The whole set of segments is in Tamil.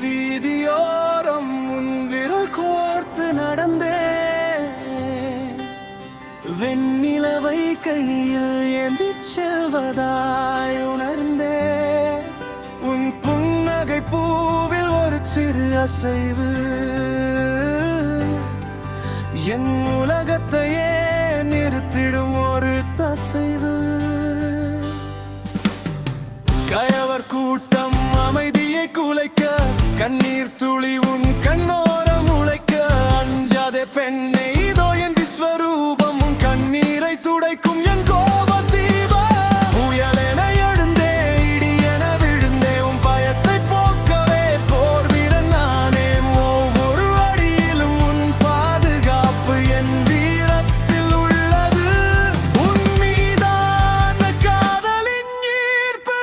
வீதியோரம் உன் விரல் கோர்த்து நடந்தே, வெண்ணிலவை கையில் ஏந்தி செல்வதாய் உணர்ந்தே, உன் புன்னகை பூவில் ஒரு சிறு அசைவு என் உலகத்தையே நிறுத்திடும் ஒரு தசைவு. கயவர் கூட்டம் அமைதியை குலைக்க, கண்ணீர் துளி உன் கண்ணோரம் உழைக்க, அஞ்சாதே பெண்ணே இதோ என் விஸ்வரூபம், உன் கண்ணீரை துடைக்கும் என் கோப தீபம். புயலென எழுந்தே இடி என விழுந்தே, உன் பயத்தை போக்கவே போர் வீரன் நானே. ஒவ்வொரு அடியிலும் உன் பாதுகாப்பு என் வீரத்தில் உள்ளது, உன் மீதான காதலின் ஈர்ப்பு.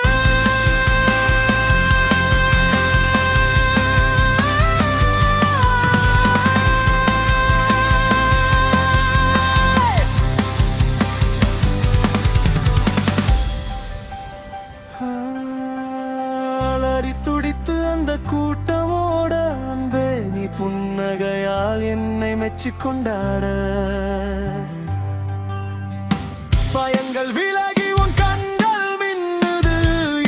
அலறி துடித்து அந்த கூட்டமோட, அன்பே நீ புன்னகையால் என்னை மெச்சிக் கொண்டாட, பயங்கள் விலகி உன் கண்கள் மின்னுது,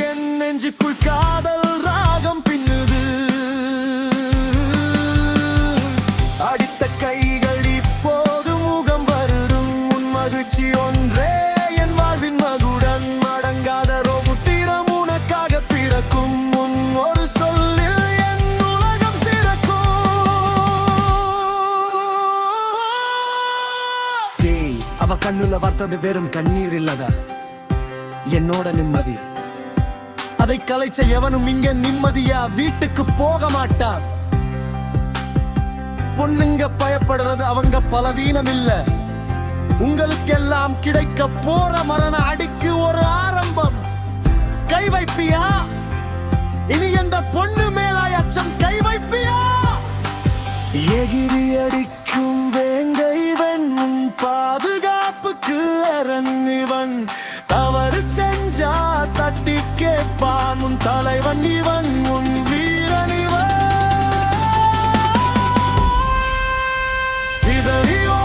என் நெஞ்சுக்குள் காதல் ராகம் பின்னுது. அடித்த கைகள் இப்போது முகம் வருடும், உன் மகிழ்ச்சி ஒன்றே என் வாழ்வின் மகுடன். மடங்காத ரோபுத்திரம் உனக்காக பிறக்கும், உன் ஒரு சொல்லில் என் உலகம் சிறக்கும். அவ கண்ணுல வார்த்தது வெறும் கண்ணீர் இல்லதா, என்னோட நிம்மதி. அதை கலைச்ச எவனும் இங்க நிம்மதியா வீட்டுக்கு போக மாட்டான். பொண்ணுங்க பயப்படுறது அவங்க பலவீனம் இல்ல, உங்களுக்கெல்லாம் கிடைக்க போற மரண அடிக்கு ஒரு ஆரம்பம். கை வைப்பியா? இனி எந்த பொண்ணு மேலாய் அச்சம் கை வைப்பியா? எகிரி அடிக்கும் வேங்கைவன், உன் பாதுகாப்புக்கு அரண்வன். தவறு செஞ்சா தட்டி கேட்பான் உன் தலைவன் இவன், உன் வீரன் இவன். சிதறியோ